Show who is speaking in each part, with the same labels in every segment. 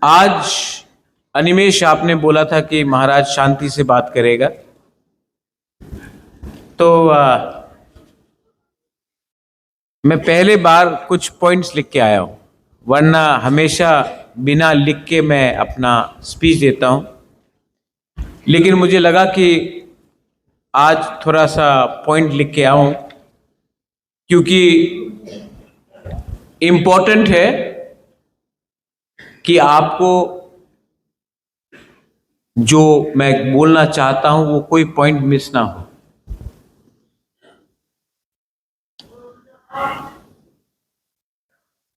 Speaker 1: आज अनिमेश आपने बोला था कि महाराज शांति से बात करेगा, तो मैं पहले बार कुछ पॉइंट्स लिख के आया हूं, वरना हमेशा बिना लिख के मैं अपना स्पीच देता हूं। लेकिन मुझे लगा कि आज थोड़ा सा पॉइंट लिख के आऊं, क्योंकि इम्पोर्टेंट है कि आपको जो मैं बोलना चाहता हूं वो कोई पॉइंट मिस ना हो।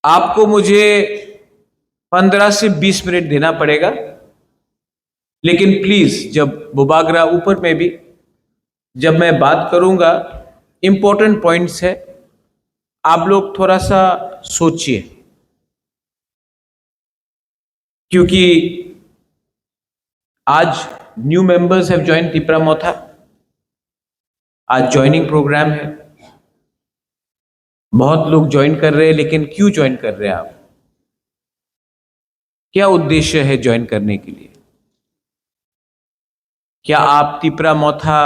Speaker 1: आपको मुझे 15 से 20 मिनट देना पड़ेगा, लेकिन प्लीज जब बुबागरा ऊपर में भी जब मैं बात करूंगा, इंपॉर्टेंट पॉइंट्स है, आप लोग थोड़ा सा सोचिए, क्योंकि आज new members have join Tipra Motha. आज ज्वाइनिंग प्रोग्राम है, बहुत लोग ज्वाइन कर रहे हैं, लेकिन क्यों ज्वाइन कर रहे हैं आप? क्या उद्देश्य है ज्वाइन करने के लिए? क्या आप तिपरा मोथा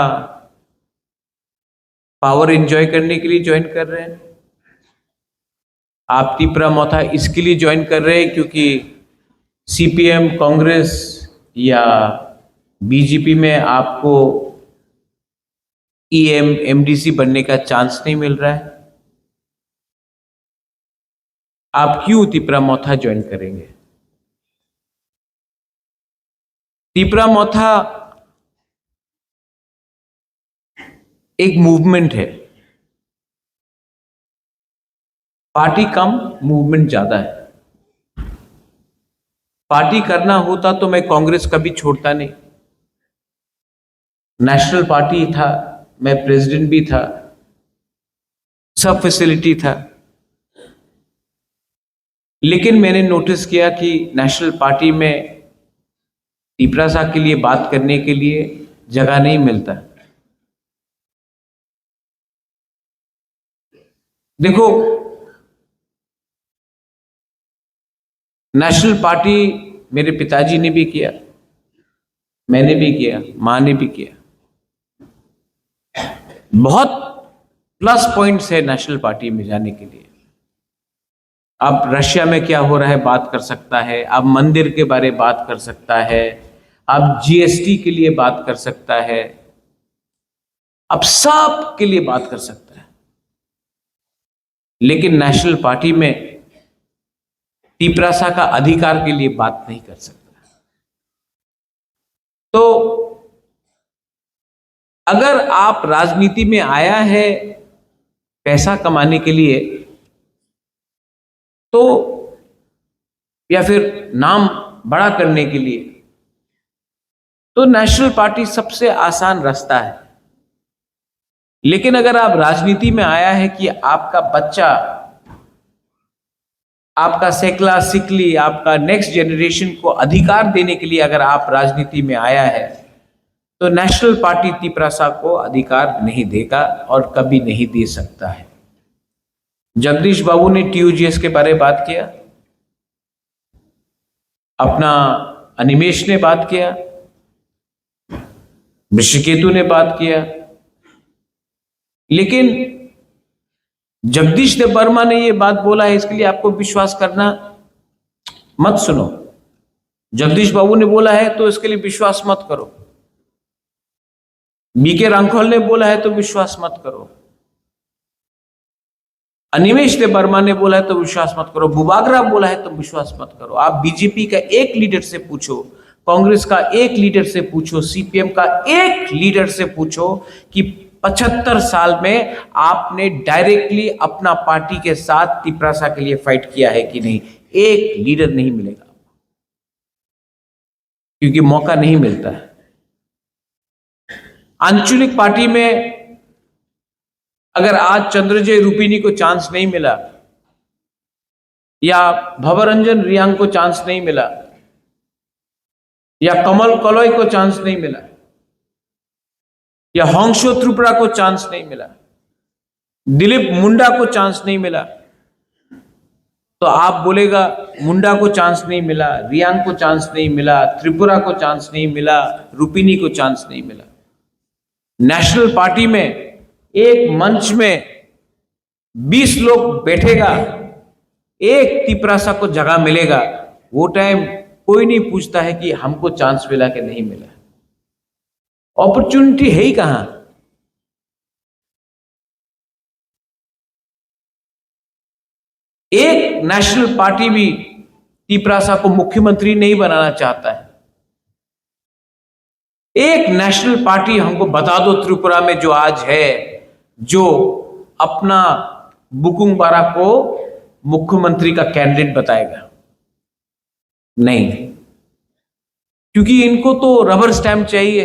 Speaker 1: पावर एंजॉय करने के लिए ज्वाइन कर रहे हैं? आप तिपरा मोथा इसके लिए ज्वाइन कर रहे हैं क्योंकि सीपीएम, कांग्रेस या बीजेपी में आपको ईएम, एमडीसी बनने का चांस नहीं मिल रहा है? आप क्यों तिपरा मोथा ज्वाइन करेंगे? तिपरा मोथा एक मूवमेंट है, पार्टी कम, मूवमेंट ज्यादा है। पार्टी करना होता तो मैं कांग्रेस कभी छोड़ता नहीं। नेशनल पार्टी था, मैं प्रेसिडेंट भी था, सब फैसिलिटी था, लेकिन मैंने नोटिस किया कि नेशनल पार्टी में तिपरा साहब के लिए बात करने के लिए जगह नहीं मिलता। देखो, नेशनल पार्टी मेरे पिताजी ने भी किया, मैंने भी किया, मां ने भी किया। बहुत प्लस पॉइंट्स है नेशनल पार्टी में जाने के लिए। अब रशिया में क्या हो रहा है बात कर सकता है, अब मंदिर के बारे में बात कर सकता है, अब जीएसटी के लिए बात कर सकता है, अब सब के लिए बात कर सकता है, लेकिन नेशनल पार्टी में तिपरासा का अधिकार के लिए बात नहीं कर सकता। तो अगर आप राजनीति में आया है पैसा कमाने के लिए, तो या फिर नाम बड़ा करने के लिए, तो नेशनल पार्टी सबसे आसान रास्ता है। लेकिन अगर आप राजनीति में आया है कि आपका बच्चा, आपका सेकला सिकली, आपका नेक्स्ट जनरेशन को अधिकार देने के लिए अगर आप राजनीति में आया है, तो नेशनल पार्टी तिपरासा को अधिकार नहीं देगा और कभी नहीं दे सकता है। जगदीश बाबू ने टीयूजीएस के बारे में बात किया, अपना अनिमेश ने बात किया, ऋषिकेतु ने बात किया, लेकिन जगदीश देव वर्मा ने यह बात बोला है, इसके लिए आपको विश्वास करना मत सुनो। जगदीश बाबू ने बोला है तो इसके लिए विश्वास मत करो। बीके रांखोल ने बोला है तो विश्वास मत करो। अनिमेश देव वर्मा ने बोला है तो विश्वास मत करो। बुबागरा बोला है तो विश्वास मत करो। आप बीजेपी का एक लीडर से पूछो, कांग्रेस का एक लीडर से पूछो, सीपीएम का एक लीडर से पूछो कि 75 साल में आपने डायरेक्टली अपना पार्टी के साथ तिपरासा के लिए फाइट किया है कि नहीं? एक लीडर नहीं मिलेगा, क्योंकि मौका नहीं मिलता है। आंचलिक पार्टी में अगर आज चंद्रजय रूपिनी को चांस नहीं मिला, या भवरंजन रियांग को चांस नहीं मिला, या कमल कलोई को चांस नहीं मिला, या होंगशो त्रिपुरा को चांस नहीं मिला, दिलीप मुंडा को चांस नहीं मिला, तो आप बोलेगा मुंडा को चांस नहीं मिला, रियांग को चांस नहीं मिला, त्रिपुरा को चांस नहीं मिला, रुपिनी को चांस नहीं मिला। नेशनल पार्टी में एक मंच में 20 लोग बैठेगा, एक तिपरासा को जगह मिलेगा। वो टाइम कोई नहीं पूछता है कि हमको चांस मिला कि नहीं मिला। अपॉर्चुनिटी है ही कहां? एक नेशनल पार्टी भी तिपरासा को मुख्यमंत्री नहीं बनाना चाहता है। एक नेशनल पार्टी हमको बता दो त्रिपुरा में जो आज है, जो अपना बुकुंग बारा को मुख्यमंत्री का कैंडिडेट बताएगा। नहीं, क्योंकि इनको तो रबर स्टैंप चाहिए।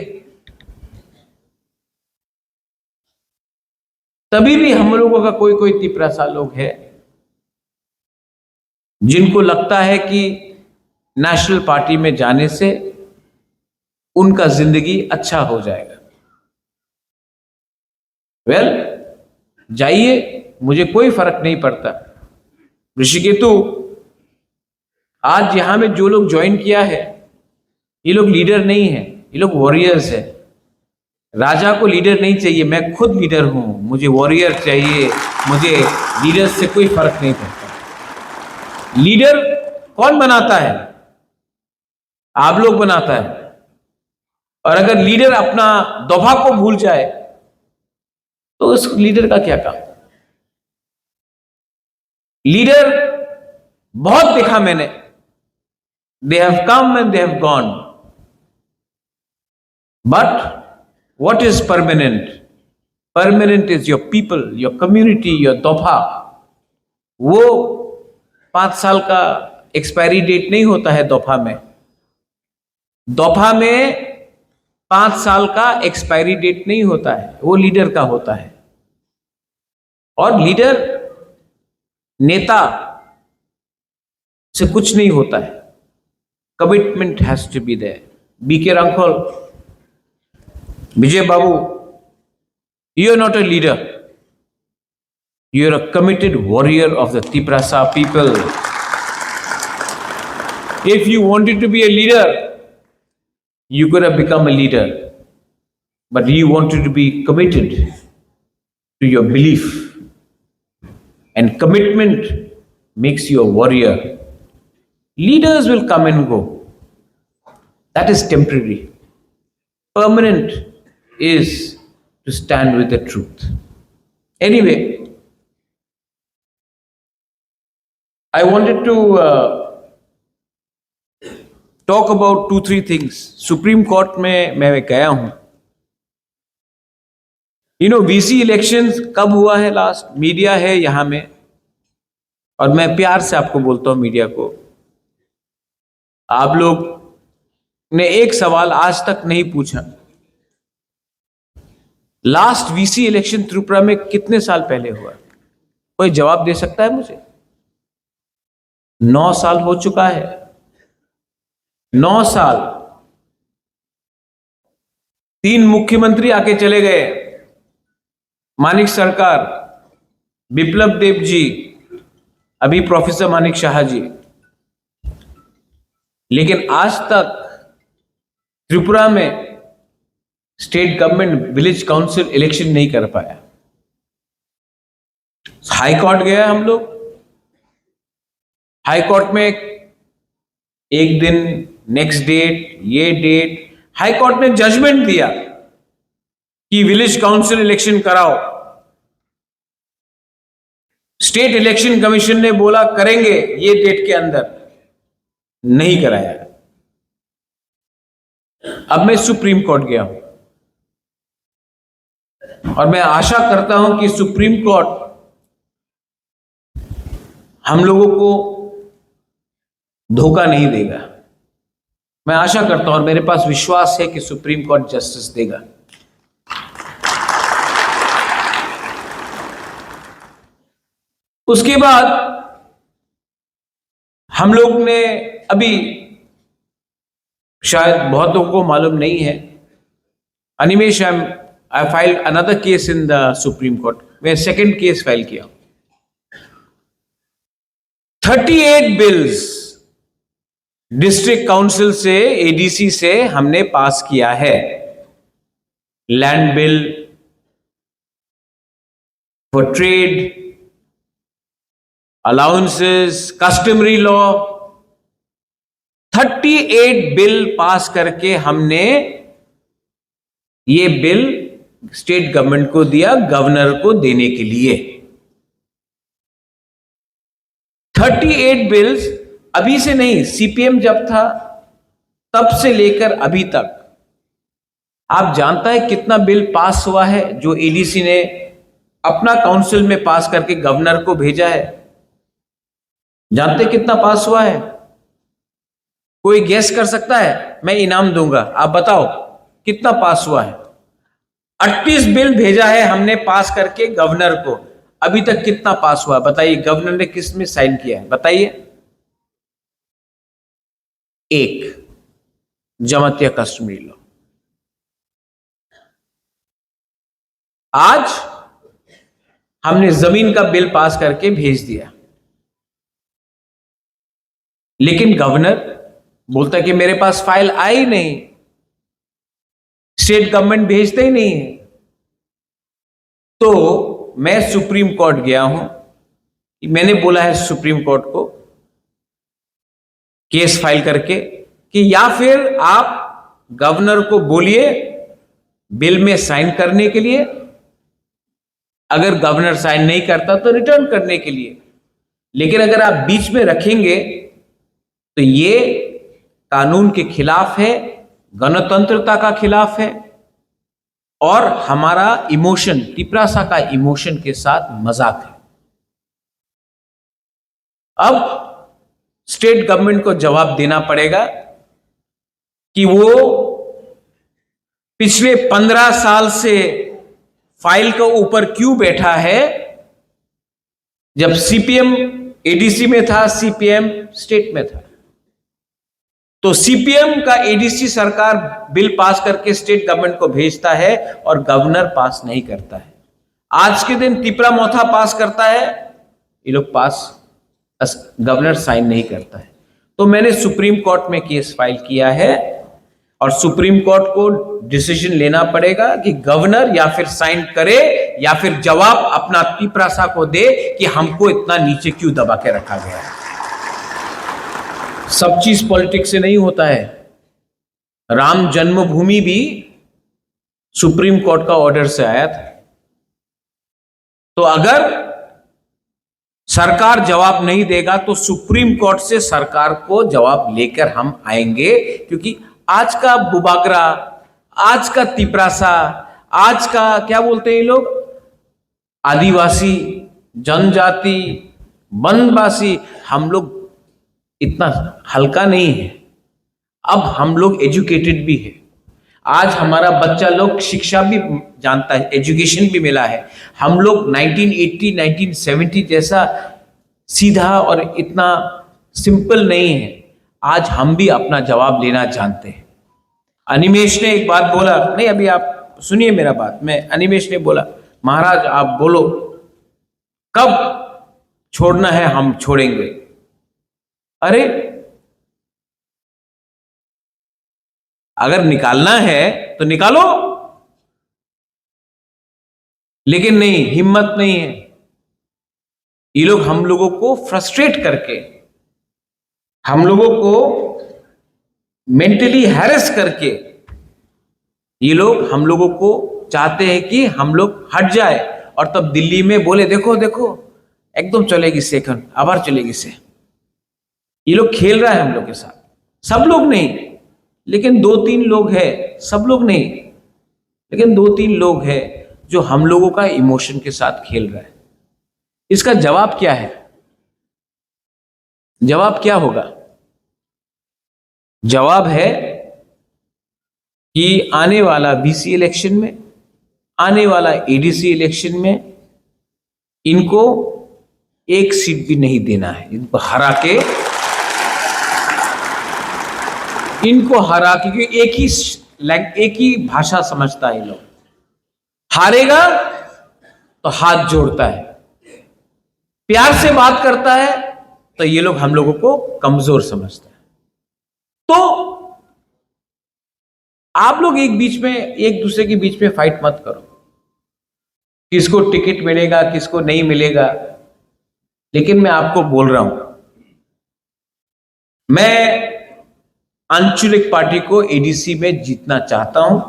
Speaker 1: तभी भी हम लोगों का कोई कोई तिपरासा लोग है जिनको लगता है कि नेशनल पार्टी में जाने से उनका जिंदगी अच्छा हो जाएगा। वेल, जाइए, मुझे कोई फर्क नहीं पड़ता। ऋषिकेतु, आज यहां में जो लोग ज्वाइन किया है, ये लोग लीडर नहीं है, ये लोग वॉरियर्स है। राजा को लीडर नहीं चाहिए, मैं खुद लीडर हूं, मुझे वॉरियर चाहिए। मुझे लीडर से कोई फर्क नहीं पड़ता। लीडर कौन बनाता है? आप लोग बनाता है। और अगर लीडर अपना दोभा को भूल जाए तो उस लीडर का क्या काम? लीडर बहुत देखा मैंने, they have come and they have gone, but what is permanent? Permanent is your people, your community, your दोभा। वो 5 साल का एक्सपायरी डेट नहीं होता है दोभा में। दोभा में 5 साल का एक्सपायरी डेट नहीं होता है, वो लीडर का होता है। और लीडर नेता से कुछ नहीं होता है, commitment has to be there. BK Rankhal, Vijay Babu, you are not a leader. You are a committed warrior of the Tiprasa people. If you wanted to be a leader, you could have become a leader. But you wanted to be committed to your belief. And commitment makes you a warrior. Leaders will come and go. That is temporary. Permanent is to stand with the truth. Anyway, I wanted to talk about 2-3 things. Supreme Court में मैं गया हूं। VC elections कब हुआ है last? Media है यहां में, और मैं प्यार से आपको बोलता हूं मीडिया को, आप लोग ने एक सवाल आज तक नहीं पूछा। लास्ट वीसी इलेक्शन त्रिपुरा में कितने साल पहले हुआ? कोई जवाब दे सकता है मुझे? 9 साल हो चुका है। 9 साल। 3 मुख्यमंत्री आके चले गए, मानिक सरकार, बिप्लब देव जी, अभी प्रोफेसर मानिक शाह जी। लेकिन आज तक त्रिपुरा में state government village council election नहीं कर पाया। हाई कोर्ट गया हम लोग, हाई कोर्ट में एक दिन, नेक्स्ट डेट, ये डेट, हाई कोर्ट ने जजमेंट दिया कि विलेज काउंसिल इलेक्शन कराओ। स्टेट इलेक्शन कमीशन ने बोला करेंगे ये डेट के अंदर, नहीं कराया। अब मैं सुप्रीम कोर्ट गया हूं और मैं आशा करता हूं कि सुप्रीम कोर्ट हम लोगों को धोखा नहीं देगा। मैं आशा करता हूं और मेरे पास विश्वास है कि सुप्रीम कोर्ट जस्टिस देगा। उसके बाद हम लोग ने अभी, शायद बहुत लोगों को मालूम नहीं है, Animesh, I file another case in the Supreme Court. मैं सेकंड केस फाइल किया। 38 बिल्स डिस्ट्रिक्ट काउंसिल से, एडीसी से हमने पास किया है। Land bill, for trade, allowances, customary law, 38 bill pass करके हमने ये बिल स्टेट गवर्नमेंट को दिया, गवर्नर को देने के लिए। 38 बिल्स अभी से नहीं, सीपीएम जब था तब से लेकर अभी तक। आप जानता है कितना बिल पास हुआ है जो एडीसी ने अपना काउंसिल में पास करके गवर्नर को भेजा है? जानते कितना पास हुआ है? कोई गेस कर सकता है? मैं इनाम दूंगा, आप बताओ कितना पास हुआ है। 38 बिल भेजा है हमने पास करके गवर्नर को, अभी तक कितना पास हुआ बताइए? गवर्नर ने किस में साइन किया है बताइए? एक, जमातिया कश्मीर लॉ। आज हमने जमीन का बिल पास करके भेज दिया, लेकिन गवर्नर बोलता है कि मेरे पास फाइल आई नहीं, स्टेट गवर्नमेंट भेजते ही नहीं है। तो मैं सुप्रीम कोर्ट गया हूं, मैंने बोला है सुप्रीम कोर्ट को केस फाइल करके कि या फिर आप गवर्नर को बोलिए बिल में साइन करने के लिए, अगर गवर्नर साइन नहीं करता तो रिटर्न करने के लिए। लेकिन अगर आप बीच में रखेंगे तो ये कानून के खिलाफ है, गणतंत्रता का खिलाफ है, और हमारा इमोशन, तिपरासा का इमोशन के साथ मजाक है। अब स्टेट गवर्नमेंट को जवाब देना पड़ेगा कि वो पिछले 15 साल से फाइल के ऊपर क्यों बैठा है। जब सीपीएम एडीसी में था, सीपीएम स्टेट में था, तो सीपीएम का एडीसी सरकार बिल पास करके स्टेट गवर्नमेंट को भेजता है और गवर्नर पास नहीं करता है। आज के दिन तिपरा मोथा पास करता है, ये लोग पास, गवर्नर साइन नहीं करता है। तो मैंने सुप्रीम कोर्ट में केस फाइल किया है और सुप्रीम कोर्ट को डिसीजन लेना पड़ेगा कि गवर्नर या फिर साइन करे या फिर जवाब अपना तिपरासा को दे कि हमको इतना नीचे क्यों दबा के रखा गया है। सब चीज पॉलिटिक्स से नहीं होता है। राम जन्मभूमि भी सुप्रीम कोर्ट का ऑर्डर से आया था। तो अगर सरकार जवाब नहीं देगा तो सुप्रीम कोर्ट से सरकार को जवाब लेकर हम आएंगे, क्योंकि आज का बुबागरा, आज का तिपरासा, आज का क्या बोलते हैं ये लोग, आदिवासी, जनजाति, वनवासी, हम लोग इतना हल्का नहीं है। अब हम लोग एजुकेटेड भी है। आज हमारा बच्चा लोग शिक्षा भी जानता है, एजुकेशन भी मिला है। हम लोग 1980, 1970 जैसा सीधा और इतना सिंपल नहीं है। आज हम भी अपना जवाब लेना जानते हैं। अनिमेश ने एक बात बोला, नहीं अभी आप सुनिए मेरा बात, मैं अनिमेश ने बोला महाराज आप बोलो कब छोड़ना है, हम छोड़ेंगे। अरे अगर निकालना है तो निकालो, लेकिन नहीं, हिम्मत नहीं है। ये लोग हम लोगों को फ्रस्ट्रेट करके, हम लोगों को मेंटली हैरेस करके, ये लोग हम लोगों को चाहते हैं कि हम लोग हट जाए और तब दिल्ली में बोले देखो देखो एकदम चलेगी सेकंड, आभार चलेगी से। ये लोग खेल रहा है हम लोग के साथ। सब लोग नहीं, लेकिन 2-3 लोग हैं, सब लोग नहीं, लेकिन 2-3 लोग हैं जो हम लोगों का इमोशन के साथ खेल रहा है। इसका जवाब क्या है? जवाब क्या होगा? जवाब है कि आने वाला बीसी इलेक्शन में, आने वाला एडीसी इलेक्शन में इनको एक सीट भी नहीं देना है। इनको हरा के, क्योंकि एक ही भाषा समझता है। लोग हारेगा तो हाथ जोड़ता है, प्यार से बात करता है तो ये लोग हम लोगों को कमजोर समझते हैं। तो आप लोग एक दूसरे के बीच में फाइट मत करो, किसको टिकट मिलेगा किसको नहीं मिलेगा। लेकिन मैं आपको बोल रहा हूं, मैं आंचलिक पार्टी को एडीसी में जीतना चाहता हूं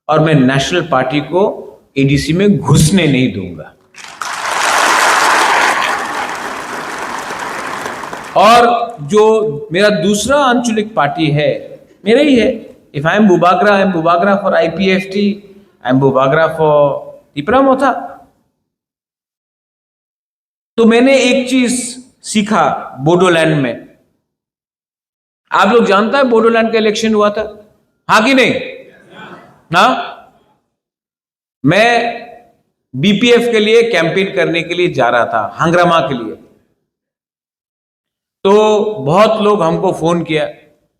Speaker 1: और मैं नेशनल पार्टी को एडीसी में घुसने नहीं दूंगा। और जो मेरा दूसरा आंचलिक पार्टी है मेरा ही है। If I am Bubagra, I am Bubagra for IPFT, I am Bubagra for Tipra Motha. तो मैंने एक चीज सीखा बोडोलैंड में। आप लोग जानता है बोडोलैंड का इलेक्शन हुआ था, हाँ कि नहीं? ना, मैं बीपीएफ के लिए कैंपेन करने के लिए जा रहा था, हंग्रामा के लिए। तो बहुत लोग हमको फोन किया,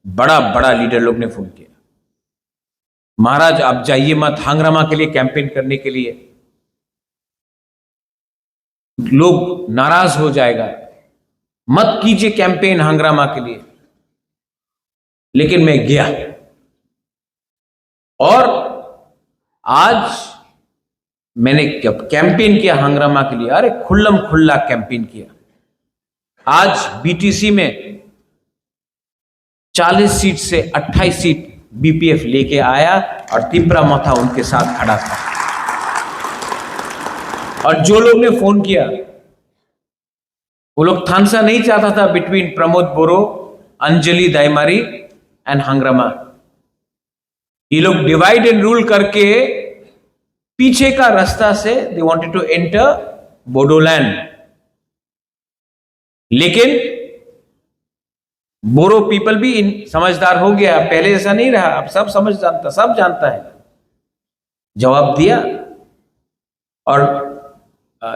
Speaker 1: बड़ा बड़ा लीडर लोग ने फोन किया, महाराज आप जाइए मत हंग्रामा के लिए कैंपेन करने के लिए, लोग नाराज हो जाएगा, मत कीजिए कैंपेन हंग्रामा के लिए। लेकिन मैं गया और आज मैंने कैंपेन किया हंग्रामा के लिए। अरे खुल्लम खुल्ला कैंपेन किया। आज बीटीसी में 40 सीट से 28 सीट बीपीएफ लेके आया और तिपरा मोथा उनके साथ खड़ा था। और जो लोग ने फोन किया वो लोग थानसा नहीं चाहता था बिटवीन प्रमोद बोरो, अंजलि दाइमारी एंड हंग्रामा। ये लोग डिवाइड एंड रूल करके पीछे का रास्ता से they wanted to enter Bodoland. लेकिन बोरो पीपल भी समझदार हो गया, पहले ऐसा नहीं रहा, अब सब सब जानता है। जवाब दिया। और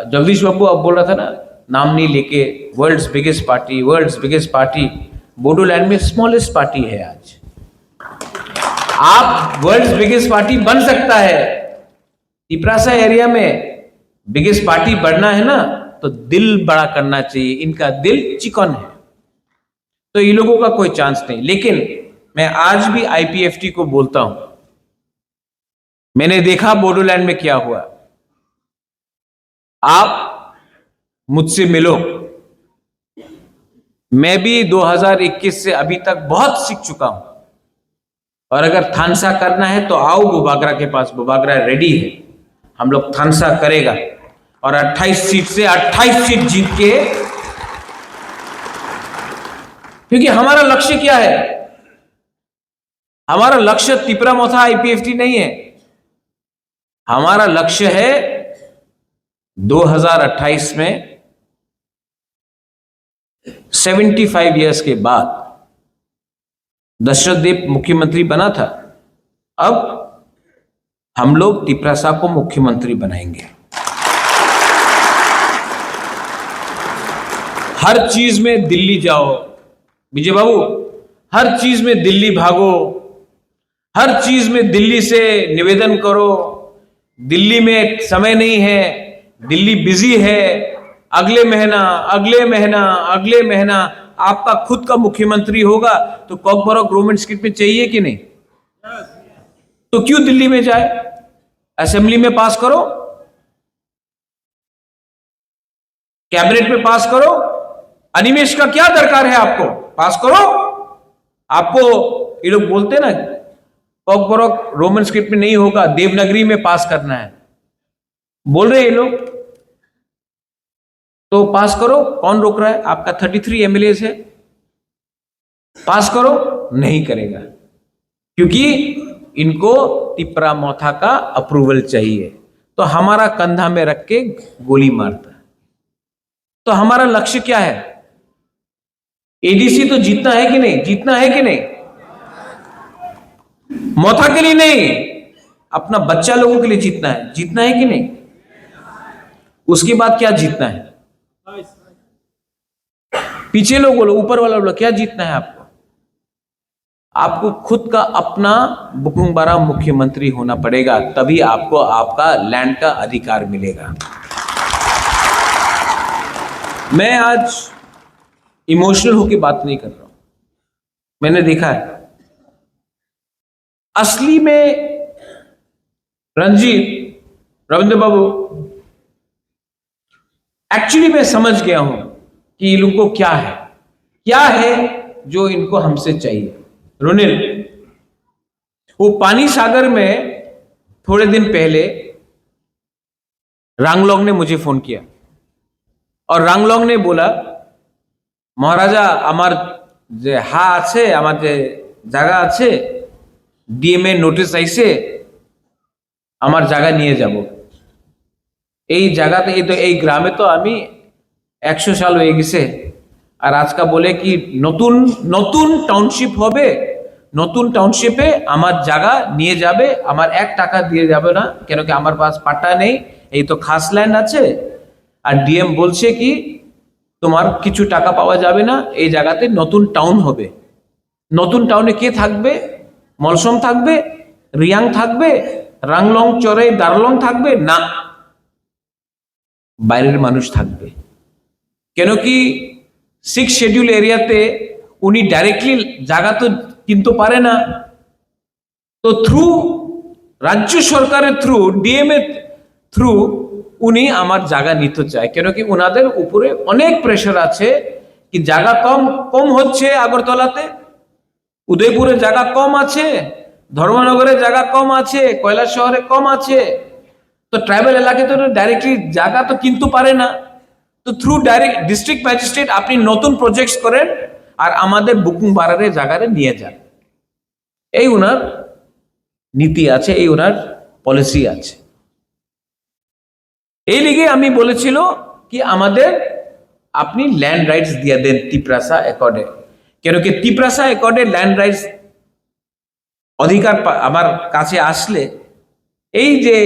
Speaker 1: जगदीश बाबू अब बोल रहा था ना, नाम नहीं लेके, वर्ल्ड्स बिगेस्ट पार्टी, बोडोलैंड में स्मॉलेस्ट पार्टी है आज। आप वर्ल्ड्स बिगेस्ट पार्टी बन सकता है। तिपरासा एरिया में बिगेस्ट पार्टी बढ़ना है ना तो दिल बड़ा करना चाहिए। इनका दिल चिकन है, तो इन लोगों का कोई चांस नहीं। लेकिन मैं आज भी आईपीएफटी को बोलता हूं, मैंने देखा बोडोलैंड में क्या हुआ। आप मुझसे मिलो, मैं भी 2021 से अभी तक बहुत सीख चुका हूं। और अगर थानसा करना है तो आओ बुबागरा के पास, बुबागरा रेडी है, हम लोग थानसा करेगा और 28 सीट से 28 सीट जीत के, क्योंकि हमारा लक्ष्य क्या है? हमारा लक्ष्य तिपरा मोथा आईपीएफटी नहीं है। हमारा लक्ष्य है 2028 में 75 इयर्स के बाद दशरथ देव मुख्यमंत्री बना था, अब हम लोग तिपरासा को मुख्यमंत्री बनाएंगे। हर चीज में दिल्ली जाओ विजय बाबू, हर चीज में दिल्ली भागो, हर चीज में दिल्ली से निवेदन करो, दिल्ली में समय नहीं है, दिल्ली बिजी है, अगले महीना आपका खुद का मुख्यमंत्री होगा तो कॉकबरॉक गवर्नमेंट स्क्रिप्ट में चाहिए कि नहीं? तो क्यों दिल्ली में जाए? असेंबली में पास करो, कैबिनेट में पास करो। अनिमेश का क्या दरकार है? आपको पास करो। आपको ये लोग बोलते ना कॉकबरॉक रोमन स्क्रिप्ट में नहीं होगा, देवनागरी में पास करना है, बोल रहे ये लोग, तो पास करो। कौन रोक रहा है? आपका 33 एमएलए है, पास करो। नहीं करेगा क्योंकि इनको तिपरा मोथा का अप्रूवल चाहिए, तो हमारा कंधा में रख के गोली मारता है। तो हमारा लक्ष्य क्या है? एडीसी तो जीतना है कि नहीं? जीतना है कि नहीं? मोथा के लिए नहीं, अपना बच्चा लोगों के लिए जीतना है। जीतना है कि नहीं? उसके बाद क्या जीतना है? पीछे लोग बोलो, ऊपर वाला बोलो, क्या जीतना है आपको? आपको खुद का अपना बुकुंबारा मुख्यमंत्री होना पड़ेगा, तभी आपको आपका लैंड का अधिकार मिलेगा। मैं आज इमोशनल होके बात नहीं कर रहा हूं, मैंने देखा है असली में रंजीत रविंद्र बाबू, एक्चुअली मैं समझ गया हूं कि ये लोग को क्या है जो इनको हमसे चाहिए। रुनिल, वो पानी सागर में थोड़े दिन पहले रांगलोंग ने मुझे फोन किया और रांगलोंग ने बोला, महाराजा आमार जे हा आछे, आमार जे জায়গা আছে, ডিএমএ নোটিশ আইছে, আমার জায়গা নিয়ে যাব। এই জায়গাতে এই গ্রামে তো আমি 100 সাল হয়ে গেছে, আর আজকে বলে কি নতুন নতুন টাউনশিপ হবে, নতুন টাউনশিপে আমার জায়গা নিয়ে যাবে, আমার 1 টাকা দিয়ে যাবে না, কেন কি আমার পাস পাট্টা নেই, এই তো খাস ল্যান্ড আছে। আর ডিএম বলছে কি তোমার কিছু টাকা পাওয়া যাবে না, এই জায়গাতে নতুন টাউন হবে। নতুন টাউনে কে থাকবে? মলসম থাকবে, রিয়াং থাকবে, রাংলং চরে দারলং থাকবে না, বাইরের মানুষ থাকবে। কেন কি 6 শিডিউল এরিয়াতে উনি ডাইরেক্টলি জায়গা তো কিনতে পারে না, তো থ্রু রাজ্য সরকারের থ্রু ডিএমএ থ্রু উনি আমার জায়গা নিতে চায়। কেন কি ওনাদের উপরে অনেক প্রেশার আছে কি জায়গা কম হচ্ছে, আগরতলাতে উদয়পুরে জায়গা কম আছে, ধর্মনগরে জায়গা কম আছে, কৈলাস শহরে কম আছে, তো ট্রাইবাল এলাকায় তো ডাইরেক্টলি জায়গা তো কিনতে পারে না। তো থ্রু ডাইরেক্ট ডিস্ট্রিক্ট ম্যাজিস্ট্রেট আপনি নতুন প্রজেক্টস করেন আর আমাদের বুকিং বাড়ারে জায়গারে নিয়ে যান, এই ওনার নীতি আছে, এই ওনার পলিসি আছে। এই লিগে আমি বলেছিল কি আমাদের আপনি ল্যান্ড রাইটস দিয়ে দেন তিপ্রাসা একর্ডে, কেন কি তিপ্রাসা একর্ডে ল্যান্ড রাইটস অধিকার আমার কাছে আসলে এই যে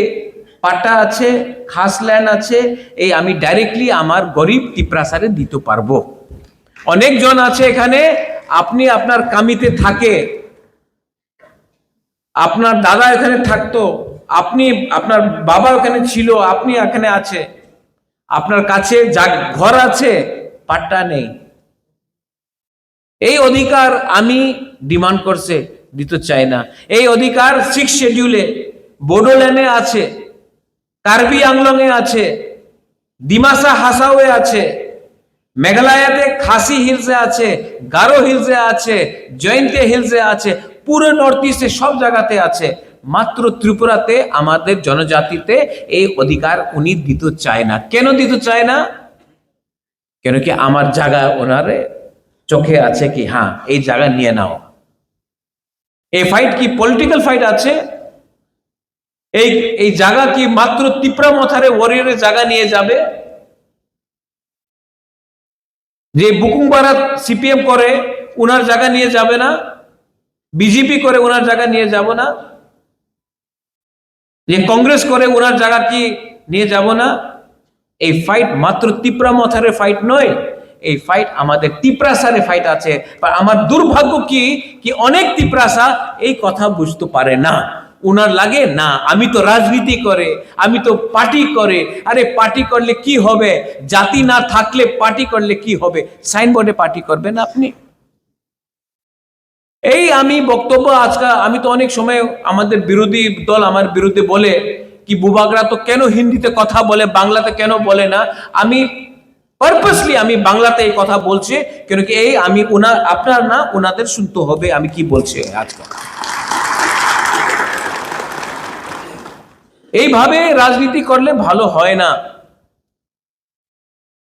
Speaker 1: পাট্টা আছে, খাস ল্যান্ড আছে, এই আমি ডাইরেক্টলি আমার গরিব তিপ্রাসারে দিতে পারবো। অনেকজন আছে এখানে, আপনি আপনার কামিতে থাকে, আপনার দাদা এখানে থাকতো, আপনি আপনার বাবা ওখানে ছিল, আপনি এখানে আছে, আপনার কাছে ঘর আছে, পাট্টা নেই। এই অধিকার আমি ডিমান্ড করছে, দিতে চাই না। এই অধিকার 6 শিডিউলে বোডোল্যান্ডে আছে, কার্বি আংলং এ আছে, ডিমাসা হাসাওয়ে আছে, মেঘালয়তে খাসি হিলসে আছে, গারো হিলসে আছে, জয়ন্তে হিলসে আছে, পুরো নর্থ ইস্টে সব জায়গাতে আছে। মাত্র ত্রিপুরাতে আমাদের জনজাতিতে এই অধিকার উনি দিতে চায় না। কেন দিতে চায় না? কেন কি আমার জায়গা ওনারে চোখে আছে কি হ্যাঁ এই জায়গা নিয়ে নাও। এই ফাইট কি পলিটিক্যাল ফাইট আছে? এই জায়গা কি মাত্র তিপ্রা মথারে ওয়ারিয়রের জায়গা নিয়ে যাবে? যে বুকুং বারাত সিপিএম করে ওনার জায়গা নিয়ে যাবে না, বিজেপি করে ওনার জায়গা নিয়ে যাব না, যে কংগ্রেস করে ওনার জায়গা কি নিয়ে যাব না? এই ফাইট মাত্র তিপ্রা মথারে ফাইট নয়, এই ফাইট আমাদের তিপ্রাসারে ফাইট আছে। আমার দুর্ভাগ্য কি অনেক তিপ্রাসা এই কথা বুঝতে পারে না। ওনার লাগে না আমি তো রাজনীতি করে, আমি তো পার্টি করে। আরে পার্টি করলে কি হবে? জাতি না থাকলে পার্টি করলে কি হবে? সাইনবোর্ডে পার্টি করবেন আপনি? এই আমি বক্তব্য আজকে আমি তো অনেক সময় আমাদের বিরোধী দল আমার বিরুদ্ধে বলে কি বুবাগরা তো কেন হিন্দিতে কথা বলে, বাংলাতে কেন বলে না। আমি পারপাসলি আমি বাংলাতে এই কথা বলছি, কেন কি এই আমি আপনার না ওনাদের শুনতে হবে আমি কি বলছি আজকে। এইভাবে রাজনীতি করলে ভালো হয় না।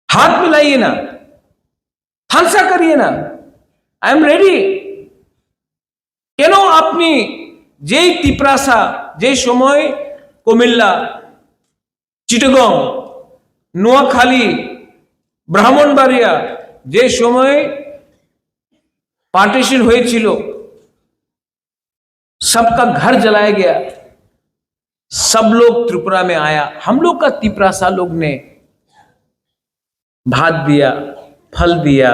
Speaker 1: হাত মিলাইয়ে না, থানসা করিয়ে না। I am ready. কেন আপনি যেই তিপ্রাসা যে সময় কুমিল্লা, চিটাগং, নোয়াখালী, ব্রাহ্মণবাড়িয়া যে সময় पार्टीशन হয়েছিল, सबका घर जलाया गया, सब लोग त्रिपुरा में आया। हम लोग का तिप्रासा लोग ने भात दिया, फल दिया,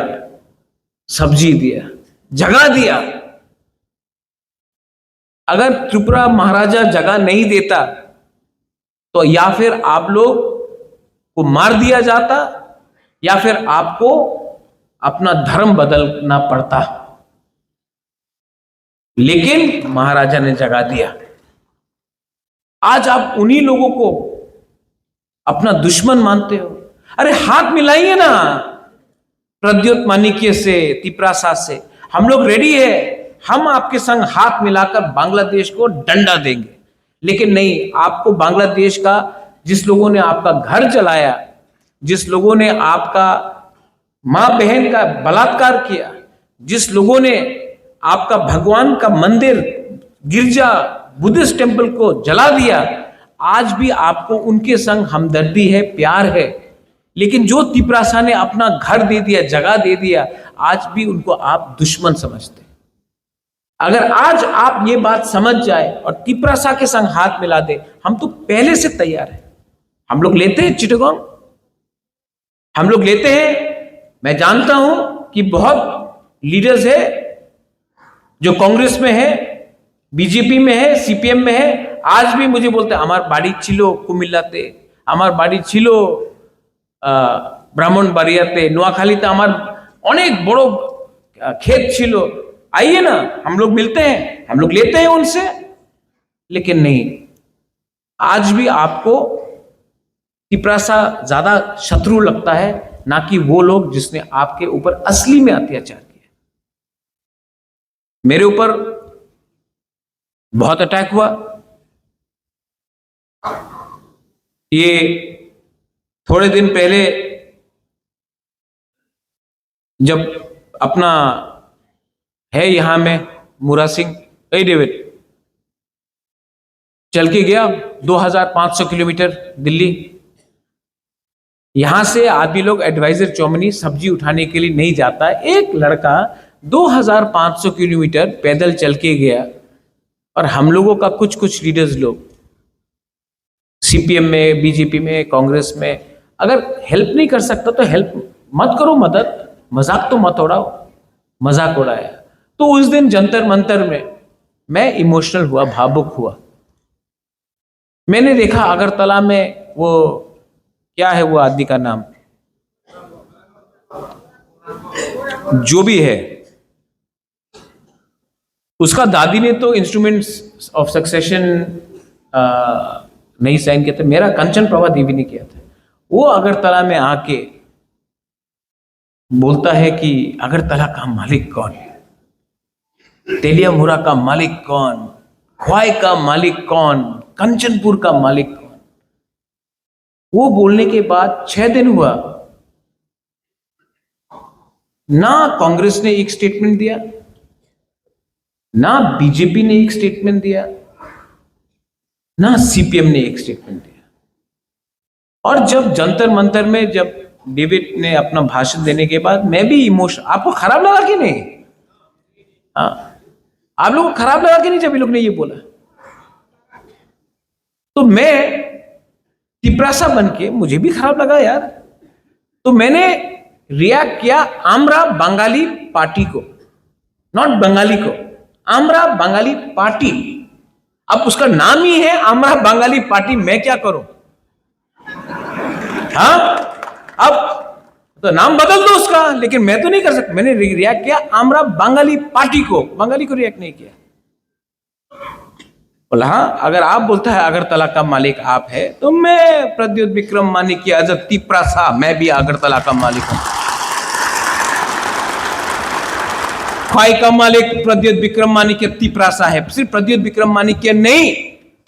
Speaker 1: सब्जी दिया, जगह दिया। अगर त्रिपुरा महाराजा जगह नहीं देता तो या फिर आप लोग को मार दिया जाता या फिर आपको अपना धर्म बदलना पड़ता, लेकिन महाराजा ने जगा दिया। आज आप उन्हीं लोगों को अपना दुश्मन मानते हो। अरे हाथ मिलाइए ना प्रद्योत माणिक्य से, तिपरासा से। हम लोग रेडी है, हम आपके संग हाथ मिलाकर बांग्लादेश को डंडा देंगे। लेकिन नहीं, आपको बांग्लादेश का, जिस लोगों ने आपका घर जलाया, जिस लोगों ने आपका मां बहन का बलात्कार किया, जिस लोगों ने आपका भगवान का मंदिर, गिरजा, बुद्धिस्ट टेंपल को जला दिया, आज भी आपको उनके संग हमदर्दी है, प्यार है। लेकिन जो तिपरासा ने अपना घर दे दिया, जगह दे दिया, आज भी उनको आप दुश्मन समझते। अगर आज आप ये बात समझ जाए और तिपरासा के संग हाथ मिला दे, हम तो पहले से तैयार है। हम लोग लेते हैं चिटगांव, हम लोग लेते हैं। मैं जानता हूं कि बहुत लीडर्स है जो कांग्रेस में है, बीजेपी में है, सीपीएम में है, आज भी मुझे बोलते हैं हमार बाड़ी छिलो कुमिल्लाते, हमार बाड़ी छिलो ब्राह्मण बाड़ियाते, নোয়াখালীতে আমার অনেক বড় खेत छिलो, आइए ना, हम लोग मिलते हैं, हम लोग लेते हैं उनसे। लेकिन नहीं, आज भी आपको तिपरासा ज्यादा शत्रु लगता है, ना कि वो लोग जिसने आपके ऊपर असली में अत्याचार किया। मेरे ऊपर बहुत अटैक हुआ। ये थोड़े दिन पहले जब अपना है यहां में मुरा सिंह, ए डेविड, चल के गया 2500 किलोमीटर दिल्ली। यहां से आदमी लोग एडवाइजर चौमनी सब्जी उठाने के लिए नहीं जाता। एक लड़का 2500 किलोमीटर पैदल चल के गया। और हम लोगों का कुछ कुछ लीडर्स लोग सीपीएम में, बीजेपी में, कांग्रेस में, अगर हेल्प नहीं कर सकता तो हेल्प मत करो, मदद, मजाक तो मत उड़ाओ। मजाक उड़ाया तो उस दिन जंतर मंतर में मैं इमोशनल हुआ, भावुक हुआ। मैंने देखा अगरतला में वो क्या है वो आदमी का नाम, जो भी है, उसका दादी ने तो इंस्ट्रूमेंट्स ऑफ सक्सेशन नहीं साइन किया था, मेरा कंचन प्रभा देवी ने किया था। वो अगरतला में आके बोलता है कि अगरतला का मालिक कौन है, तेलिया मुरा का मालिक कौन, ख्वाई का मालिक कौन, कंचनपुर का मालिक कौन। वो बोलने के बाद 6 दिन हुआ, ना कांग्रेस ने एक स्टेटमेंट दिया, ना बीजेपी ने एक स्टेटमेंट दिया, ना सीपीएम ने एक स्टेटमेंट दिया। और जब जंतर मंतर में जब डेविड ने अपना भाषण देने के बाद मैं भी इमोशन, आपको खराब लगा कि नहीं? हाँ, आप लोगों को खराब लगा कि नहीं जब ये लोग ने ये बोला? तो मैं तिपरासा बन के मुझे भी खराब लगा यार। तो मैंने रिएक्ट किया आमरा बंगाली पार्टी को, नॉट बंगाली को, आमरा बंगाली पार्टी। अब उसका नाम ही है आमरा बंगाली पार्टी, मैं क्या करूं? हाँ, अब तो नाम बदल दो उसका, लेकिन मैं तो नहीं कर सकता। मैंने रिएक्ट किया आमरा बंगाली पार्टी को, बंगाली को रिएक्ट नहीं किया। बोला हाँ, अगर आप बोलता है अगरतला का मालिक आप है, तो मैं प्रद्योत विक्रम माणिक्य आजाद तिपरासा, मैं भी अगरतला का मालिक हूं। ख्वाई का मालिक प्रद्योत विक्रम माणिक्य तिपरासा है। सिर्फ प्रद्योत विक्रम माणिक्य नहीं,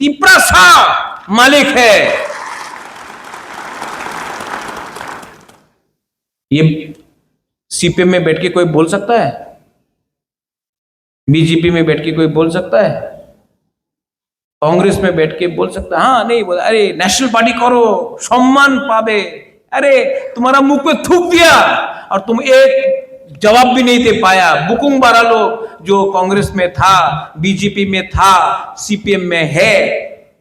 Speaker 1: तिपरासा मालिक है। ये सीपीएम में बैठ के कोई बोल सकता है? बीजेपी में बैठ के कोई बोल सकता है? कांग्रेस में बैठ के बोल सकता है? हाँ, नहीं बोला। अरे नेशनल पार्टी करो, सम्मान पावे। अरे तुम्हारा मुंह पे थूक दिया और तुम एक जवाब भी नहीं दे पाया। बुकुंग बारा लोग जो कांग्रेस में था, बीजेपी में था, सीपीएम में है,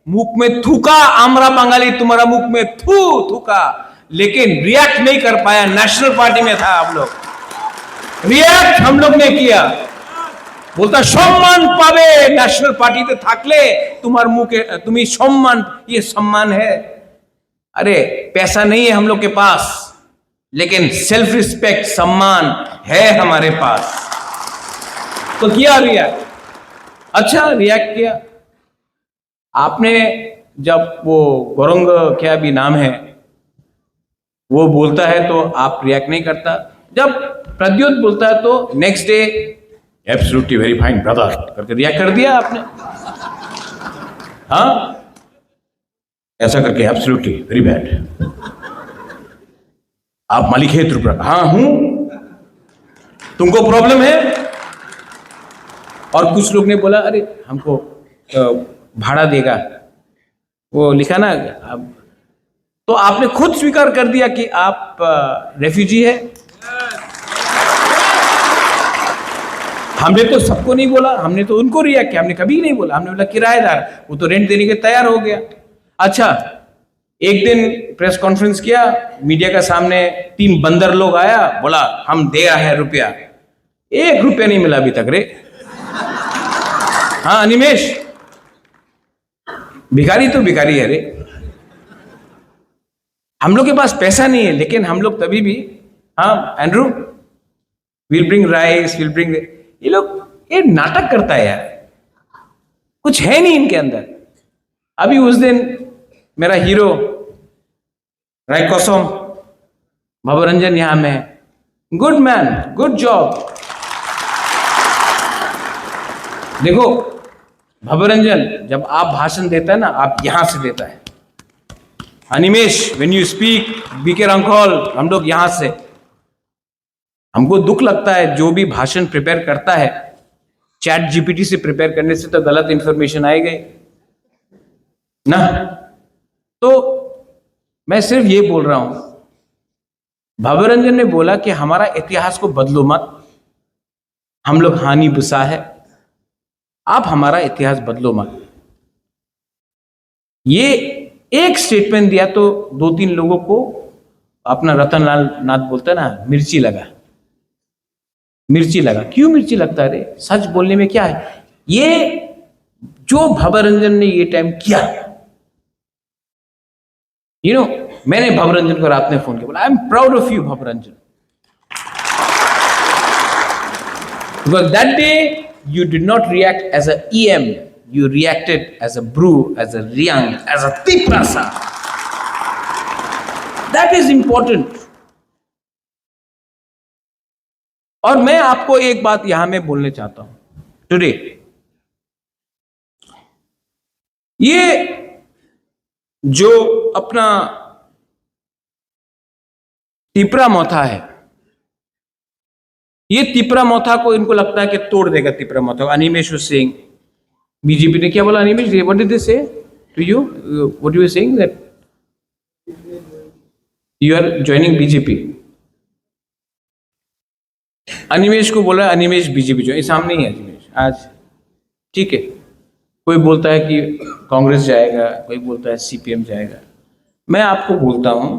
Speaker 1: मुख में थूका, आमरा बंगाली तुम्हारा मुख में थूका, लेकिन रिएक्ट नहीं कर पाया। नेशनल पार्टी में था, आप लोग रिएक्ट हम लोग ने किया। बोलता सम्मान पावे, नेशनल पार्टी थाकले तुम्हार मुखे तुम्हें सम्मान, ये सम्मान है? अरे पैसा नहीं है हम लोग के पास, लेकिन सेल्फ रिस्पेक्ट, सम्मान है हमारे पास। तो किया रिएक्ट, अच्छा रिएक्ट किया आपने। जब वो गौरंग क्या भी नाम है वो बोलता है तो आप रिएक्ट नहीं करता। जब प्रद्योत बोलता है तो next day absolutely very fine brother करके रिएक्ट कर दिया आपने। हाँ, ऐसा करके एब्सोल्युटली वेरी बैड, आप मालिक है त्रिपुरा? हाँ हूं। तुमको प्रॉब्लम है? और कुछ लोग ने बोला अरे हमको भाड़ा देगा, वो लिखा ना। अब तो आपने खुद स्वीकार कर दिया कि आप रेफ्यूजी है। हमने तो सबको नहीं बोला, हमने तो उनको रिएक्ट किया, हमने कभी नहीं बोला। हमने बोला किराएदार, वो तो रेंट देने के तैयार हो गया। अच्छा, एक दिन प्रेस कॉन्फ्रेंस किया, मीडिया का सामने 3 बंदर लोग आया, बोला हम दे रहे हैं रुपया। 1 रुपया नहीं मिला अभी तक रे। हाँ अनिमेश, भिखारी तो भिखारी है रे। हम लोग के पास पैसा नहीं है, लेकिन हम लोग तभी भी, हाँ Andrew will bring rice, will bring, ये लोग ये नाटक करता है यार, कुछ है नहीं इनके अंदर। अभी उस दिन मेरा हीरो रायकोसम भवरंजन यहां में है, गुड मैन, गुड जॉब। देखो भवरंजन जब आप भाषण देता है ना, आप यहां से देता है। Animesh when you speak, BK Rankhal, हम लोग यहां से। हमको दुख लगता है जो भी भाषण प्रिपेयर करता है, चैट जीपीटी से प्रिपेयर करने से तो गलत इंफॉर्मेशन आएगी ना। तो मैं सिर्फ ये बोल रहा हूं, भवरंजन ने बोला कि हमारा इतिहास को बदलो मत, हम लोग हानि बुसा है, आप हमारा इतिहास बदलो मत। ये एक स्टेटमेंट दिया तो 2-3 लोगों को, अपना रतनलाल नाथ बोलता है ना, मिर्ची लगा। मिर्ची लगा, क्यों मिर्ची लगता है रे? सच बोलने में क्या है? ये जो भवरंजन ने ये टाइम किया, यू नो, मैंने भवरंजन को रात में फोन किया, बोला I am proud of you Bhabaranjan, because that day you did not react as a EM, you reacted as a brew, as a Riang, as a Tiprasa. That is important. और मैं आपको एक बात यहां में बोलने चाहता हूं टुडे, ये जो अपना तिपरा मोथा है, ये तिपरा मोथा को इनको लगता है कि तोड़ देगा तिपरा मोथा। अनिमेश सिंह, बीजेपी ने क्या बोला? Animesh, what did they say to you? What you are saying that you are joining BJP? Animesh को बोला अनिमेश बीजेपी जो, सामने ही है अनिमेश आज, ठीक है। कोई बोलता है कि कांग्रेस जाएगा, कोई बोलता है सीपीएम जाएगा। मैं आपको बोलता हूं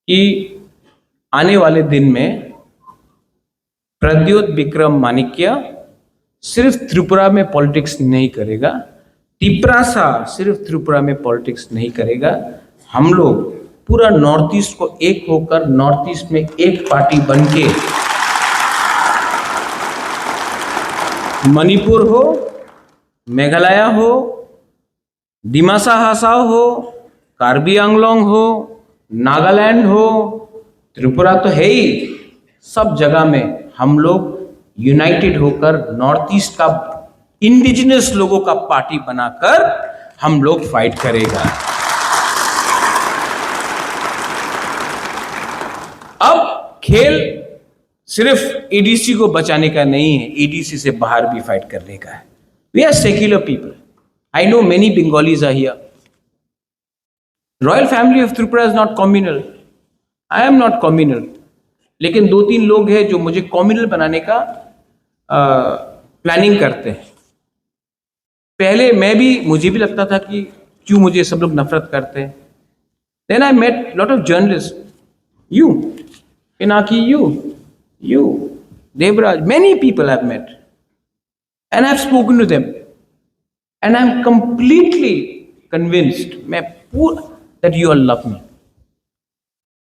Speaker 1: कि आने वाले दिन में प्रद्योत विक्रम माणिक्य सिर्फ त्रिपुरा में पॉलिटिक्स नहीं करेगा, तिपरासा सिर्फ त्रिपुरा में पॉलिटिक्स नहीं करेगा। हम लोग पूरा नॉर्थ ईस्ट को एक होकर, नॉर्थ ईस्ट में एक पार्टी बनके, मणिपुर हो, मेघालय हो, डिमासा हासाओ हो, कार्बी आंगलोंग हो, नागालैंड हो, त्रिपुरा तो है ही, सब जगह में हम लोग यूनाइटेड होकर नॉर्थ ईस्ट का इंडिजिनस लोगों का पार्टी बनाकर हम लोग फाइट करेगा। अब खेल सिर्फ एडीसी को बचाने का नहीं है, एडीसी से बाहर भी फाइट करने का है। We are secular people, I know many Bengalis are here. Royal family of Tripura is not communal, I am not communal, लेकिन 2-3 लोग हैं जो मुझे कम्युनल बनाने का प्लानिंग करते हैं। पहले मुझे भी लगता था कि क्यों मुझे सब लोग नफरत करते हैं। Then I met lot of journalist, you Pinaki, you Devraj, many people I've met and I've spoken to them and I'm completely convinced that you all love me,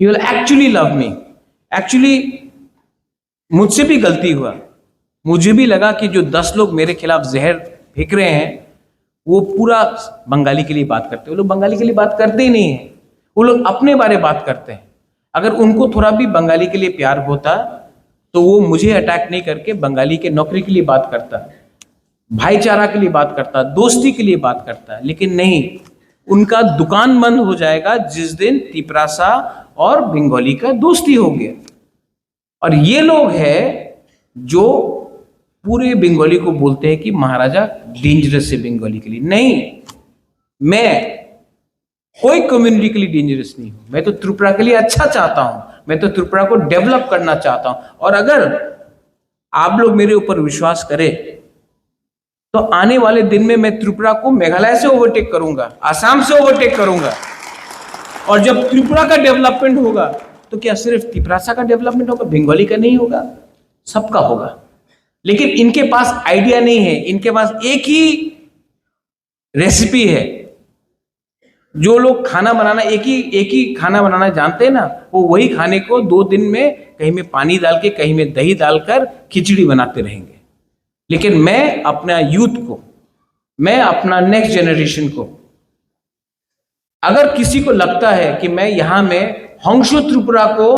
Speaker 1: you will actually love me. Actually मुझसे भी गलती हुआ, मुझे भी लगा कि जो 10 लोग मेरे खिलाफ जहर फेंक रहे हैं वो पूरा बंगाली के लिए बात करते हैं। वो लोग बंगाली के लिए बात करते ही नहीं है, वो लोग अपने बारे बात करते हैं। अगर उनको थोड़ा भी बंगाली के लिए प्यार होता तो वो मुझे अटैक नहीं करके बंगाली के नौकरी के लिए बात करता, भाईचारा के लिए बात करता, दोस्ती के लिए बात करता। लेकिन नहीं, उनका दुकान बंद हो जाएगा जिस दिन तिपरासा और बंगाली का दोस्ती हो गया। और ये लोग हैं जो पूरे बंगाली को बोलते हैं कि महाराजा डेंजरस है बंगाली के लिए। नहीं, मैं कोई कम्युनिटी के लिए डेंजरस नहीं हूं। मैं तो त्रिपुरा के लिए अच्छा चाहता हूं, मैं तो त्रिपुरा को डेवलप करना चाहता हूं। और अगर आप लोग मेरे ऊपर विश्वास करें तो आने वाले दिन में मैं त्रिपुरा को मेघालय से ओवरटेक करूंगा, आसाम से ओवरटेक करूंगा। और जब त्रिपुरा का डेवलपमेंट होगा तो क्या सिर्फ तिपरासा का डेवलपमेंट होगा, बंगाली का नहीं होगा, सबका होगा। लेकिन इनके पास आइडिया नहीं है, इनके पास एक ही रेसिपी है। जो लोग खाना बनाना एक ही खाना बनाना जानते हैं ना, वो वही खाने को 2 दिन में कहीं में पानी डाल के कहीं में दही डालकर खिचड़ी बनाते रहेंगे। लेकिन मैं अपना यूथ को, मैं अपना नेक्स्ट जनरेशन को, अगर किसी को लगता है कि मैं यहां में होंशो त्रिपुरा को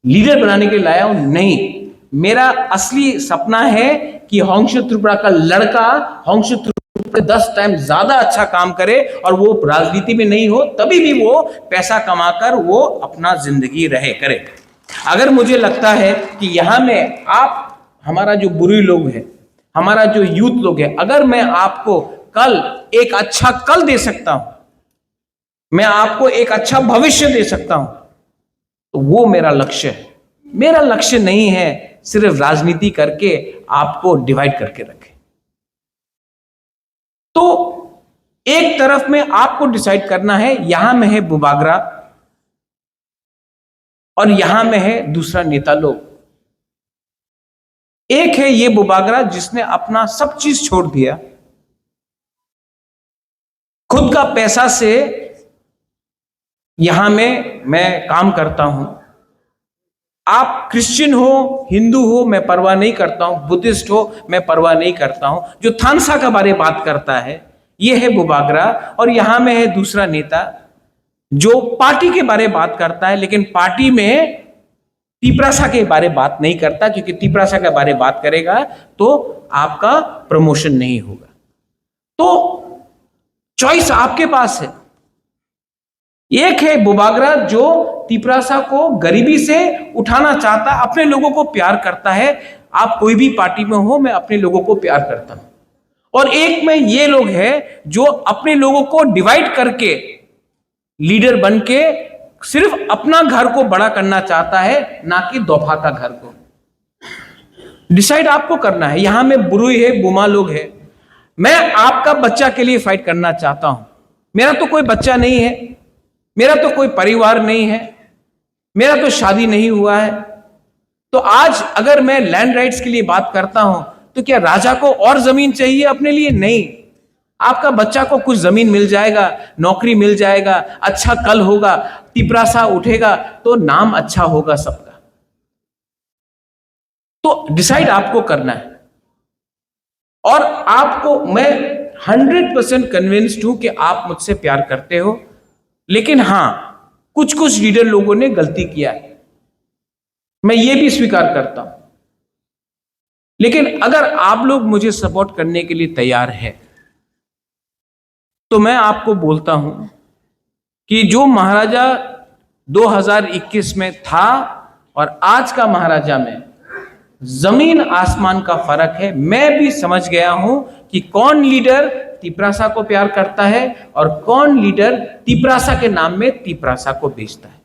Speaker 1: लीडर बनाने के लिए लाया हूं, नहीं, मेरा असली सपना है कि होंशो त्रिपुरा का लड़का होंशो त्रिपुरा 10 टाइम ज्यादा अच्छा काम करे और वो राजनीति में नहीं हो, तभी भी वो पैसा कमाकर वो अपना जिंदगी रहे करे। अगर मुझे लगता है कि यहां में आप, हमारा जो बुरी लोग है, हमारा जो यूथ लोग है, अगर मैं आपको कल एक अच्छा कल दे सकता हूं, मैं आपको एक अच्छा भविष्य दे सकता हूं, तो वो मेरा लक्ष्य है। मेरा लक्ष्य नहीं है सिर्फ राजनीति करके आपको डिवाइड करके रखे। तो एक तरफ में आपको डिसाइड करना है, यहां में है बुबागरा और यहां में है दूसरा नेता लोग। एक है ये बुबागरा जिसने अपना सब चीज छोड़ दिया, खुद का पैसा से यहां में मैं काम करता हूं। आप क्रिश्चियन हो, हिंदू हो, मैं परवाह नहीं करता हूं, बुद्धिस्ट हो, मैं परवाह नहीं करता हूं। जो थानसा का बारे बात करता है ये है बुबागरा। और यहां में है दूसरा नेता जो पार्टी के बारे बात करता है, लेकिन पार्टी में तिपरासा के बारे बात नहीं करता, क्योंकि तिपरासा के बारे बात करेगा तो आपका प्रमोशन नहीं होगा। तो चॉइस आपके पास है। एक है बुबागरा जो तिपरासा को गरीबी से उठाना चाहता है, अपने लोगों को प्यार करता है। आप कोई भी पार्टी में हो, मैं अपने लोगों को प्यार करता हूं। और एक में ये लोग हैं जो अपने लोगों को डिवाइड करके लीडर बन के सिर्फ अपना घर को बड़ा करना चाहता है, ना कि दोफा का घर को। डिसाइड आपको करना है। यहां में बुरुई है, बुमा लोग है। मैं आपका बच्चा के लिए फाइट करना चाहता हूं। मेरा तो कोई बच्चा नहीं है, मेरा तो कोई परिवार नहीं है, मेरा तो शादी नहीं हुआ है। तो आज अगर मैं लैंड राइट्स के लिए बात करता हूं तो क्या राजा को और जमीन चाहिए अपने लिए? नहीं। आपका बच्चा को कुछ जमीन मिल जाएगा, नौकरी मिल जाएगा, अच्छा कल होगा, तिपरासा उठेगा तो नाम अच्छा होगा सबका। तो डिसाइड आपको करना है। और आपको मैं 100% कन्विंस्ड हूं कि आप मुझसे प्यार करते हो। लेकिन हां, कुछ कुछ लीडर लोगों ने गलती किया है, मैं ये भी स्वीकार करता हूं। लेकिन अगर आप लोग मुझे सपोर्ट करने के लिए तैयार हैं तो मैं आपको बोलता हूं कि जो महाराजा 2021 में था और आज का महाराजा में जमीन आसमान का फर्क है। मैं भी समझ गया हूं कि कौन लीडर तिपरासा को प्यार करता है और कौन लीडर तिपरासा के नाम में तिपरासा को बेचता है।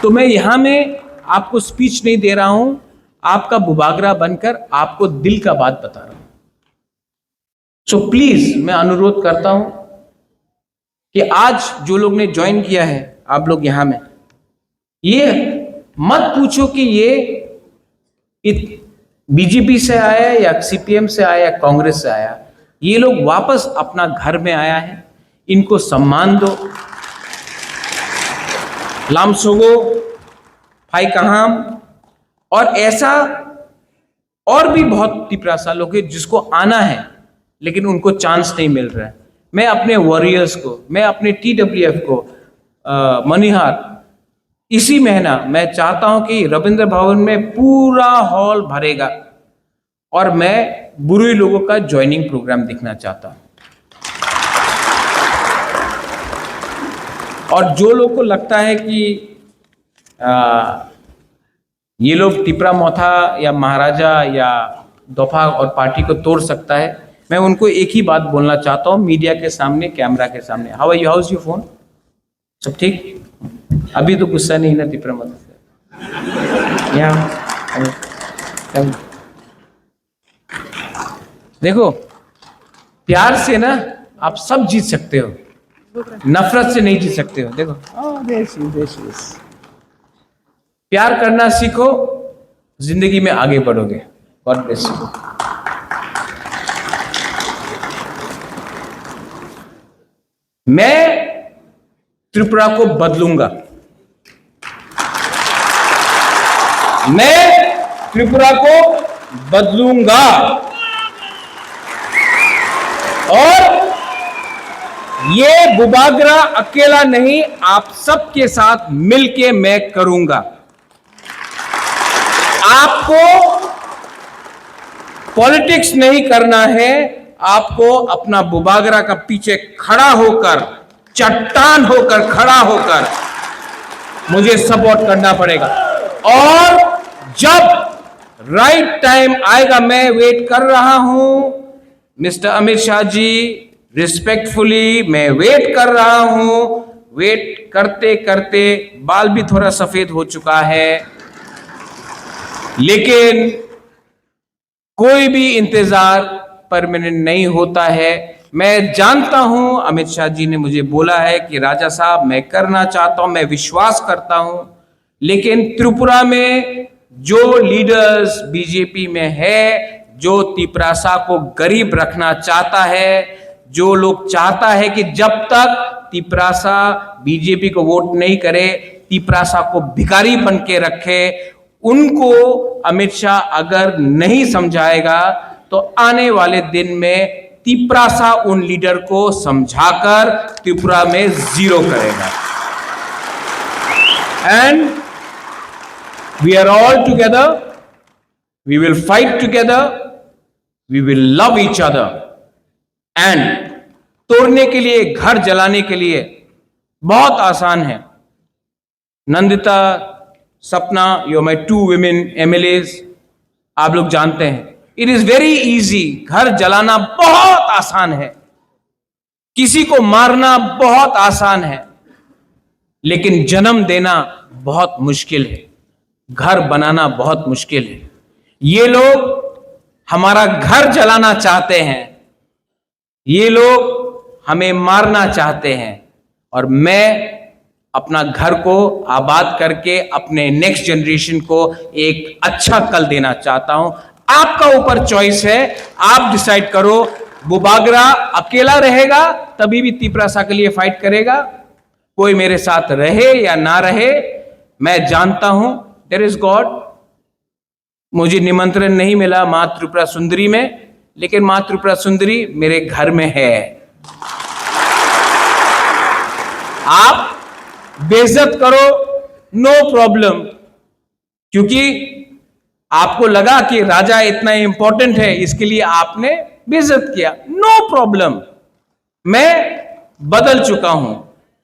Speaker 1: तो मैं यहां में आपको स्पीच नहीं दे रहा हूं, आपका बुबागरा बनकर आपको दिल का बात बता रहा हूं। सो प्लीज मैं अनुरोध करता हूं कि आज जो लोग ने ज्वाइन किया है, आप लोग यहां में, ये मत पूछो कि ये बीजेपी से आया या सीपीएम से आया या कांग्रेस से आया। ये लोग वापस अपना घर में आया है, इनको सम्मान दो। लामसोगो, फाइकहाम और ऐसा और भी बहुत तिपरासा लोग हैं जिसको आना है लेकिन उनको चांस नहीं मिल रहा है। मैं अपने वॉरियर्स को, मैं अपने TWF को, मनिहार, इसी महीना मैं चाहता हूं कि रविंद्र भवन में पूरा हॉल भरेगा और मैं बुरुई लोगों का ज्वाइनिंग प्रोग्राम देखना चाहता हूं। और जो लोग को लगता है कि ये लोग तिपरा मोथा या महाराजा या दोफा और पार्टी को तोड़ सकता है, मैं उनको एक ही बात बोलना चाहता हूं मीडिया के सामने, कैमरा के सामने। How are you, how is your phone, सब ठीक? अभी तो गुस्सा नहीं ना तिपरा मोथा से? देखो, प्यार से ना आप सब जीत सकते हो, नफरत से नहीं जीत सकते हो। देखो, प्यार करना सीखो, जिंदगी में आगे बढ़ोगे। God bless you. मैं त्रिपुरा को बदलूंगा, मैं त्रिपुरा को बदलूंगा और ये बुबागरा अकेला नहीं, आप सबके साथ मिलके मैं करूंगा। आपको पॉलिटिक्स नहीं करना है, आपको अपना बुबागरा का पीछे खड़ा होकर, चट्टान होकर खड़ा होकर मुझे सपोर्ट करना पड़ेगा। और जब राइट टाइम आएगा, मैं वेट कर रहा हूं मिस्टर अमित शाह जी, रिस्पेक्टफुली मैं वेट कर रहा हूं। वेट करते करते बाल भी थोड़ा सफेद हो चुका है, लेकिन कोई भी इंतजार परमानेंट नहीं होता है। मैं जानता हूं अमित शाह जी ने मुझे बोला है कि राजा साहब मैं करना चाहता हूं, मैं विश्वास करता हूं, लेकिन त्रिपुरा में जो लीडर्स बीजेपी में है, जो तिपरासा को गरीब रखना चाहता है, जो लोग चाहता है कि जब तक तिपरासा बीजेपी को वोट नहीं करे, तिपरासा को भिखारी बन के रखे, उनको अमित शाह अगर नहीं समझाएगा तो आने वाले दिन में तिपरासा उन लीडर को समझाकर त्रिपुरा में जीरो करेगा। And we are all together, we will fight together, we will love each other. And तोड़ने के लिए, घर जलाने के लिए बहुत आसान है। Nandita, Sapna, you are my 2 women MLAs, आप लोग जानते हैं, इट इज वेरी इजी। घर जलाना बहुत आसान है, किसी को मारना बहुत आसान है, लेकिन जन्म देना बहुत मुश्किल है, घर बनाना बहुत मुश्किल है। ये लोग हमारा घर जलाना चाहते हैं, ये लोग हमें मारना चाहते हैं, और मैं अपना घर को आबाद करके अपने नेक्स्ट जनरेशन को एक अच्छा कल देना चाहता हूं। आपका ऊपर चॉइस है, आप डिसाइड करो। बुबागरा अकेला रहेगा तभी भी तिपरासा के लिए फाइट करेगा, कोई मेरे साथ रहे या ना रहे, मैं जानता हूं देयर इज गॉड। मुझे निमंत्रण नहीं मिला मां त्रिपुरा सुंदरी में, लेकिन मां त्रिपुरा सुंदरी मेरे घर में है। आप बेइज्जत करो, नो प्रॉब्लम, क्योंकि आपको लगा कि राजा इतना इंपॉर्टेंट है, इसके लिए आपने बेइज्जत किया, नो प्रॉब्लम। मैं बदल चुका हूं,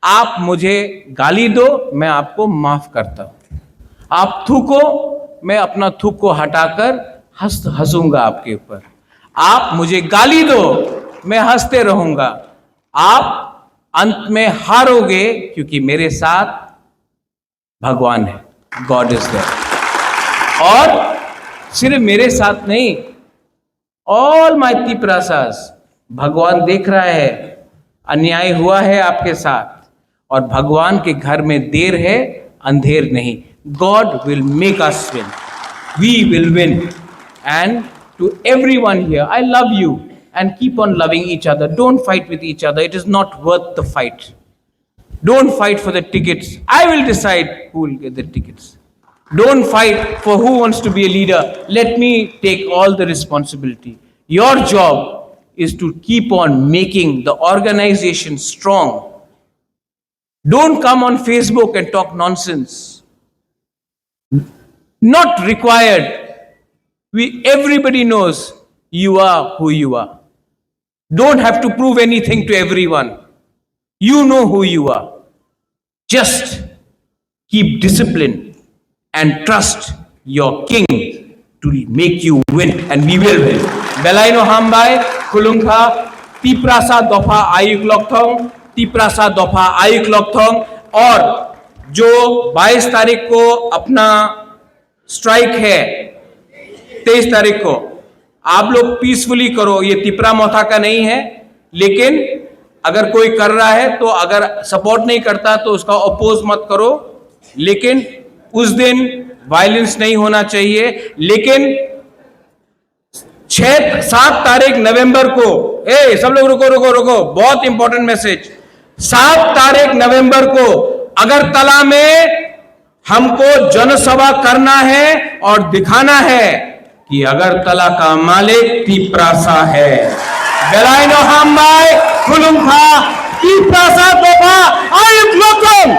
Speaker 1: आप मुझे गाली दो, मैं आपको माफ करता हूं। आप थूको, मैं अपना थूक को हटाकर हंसूंगा आपके ऊपर। आप मुझे गाली दो, मैं हंसते रहूंगा। आप अंत में हारोगे, क्योंकि मेरे साथ भगवान है, गॉड इज देयर। और सिर्फ मेरे साथ नहीं, ऑल माय तिपरासास, भगवान देख रहा है, अन्याय हुआ है आपके साथ, और भगवान के घर में देर है, अंधेर नहीं। God will make us win, we will win. And to everyone here, I love you and keep on loving each other. Don't fight with each other. It is not worth the fight. Don't fight for the tickets. I will decide who will get the tickets. Don't fight for who wants to be a leader. Let me take all the responsibility. Your job is to keep on making the organization strong. Don't come on Facebook and talk nonsense. Not required. Everybody knows you are who you are. Don't have to prove anything to everyone. You know who you are. Just keep discipline and trust your king to make you win, and we will win. Belaino Hambai, Kulungha, Tiprasa Dofa Ayuk Lokthong, Tiprasa Dofa Ayuk Lokthong, और जो 22 तारीख को अपना strike है, 23 तारीख को आप लोग पीसफुली करो. ये तिपरा मोथा का नहीं है, लेकिन अगर कोई कर रहा है तो अगर सपोर्ट नहीं करता तो उसका अपोज मत करो. लेकिन उस दिन वायलेंस नहीं होना चाहिए. लेकिन 7 तारीख नवंबर को, सब लोग रुको, बहुत इंपॉर्टेंट मैसेज. 7 तारीख नवंबर को अगरतला में हमको जनसभा करना है और दिखाना है कि अगरतला का मालिक तिपरासा है. बेलाइनो हामबाई खुलुमखा तिपरासा दोफा आयुक लोकम.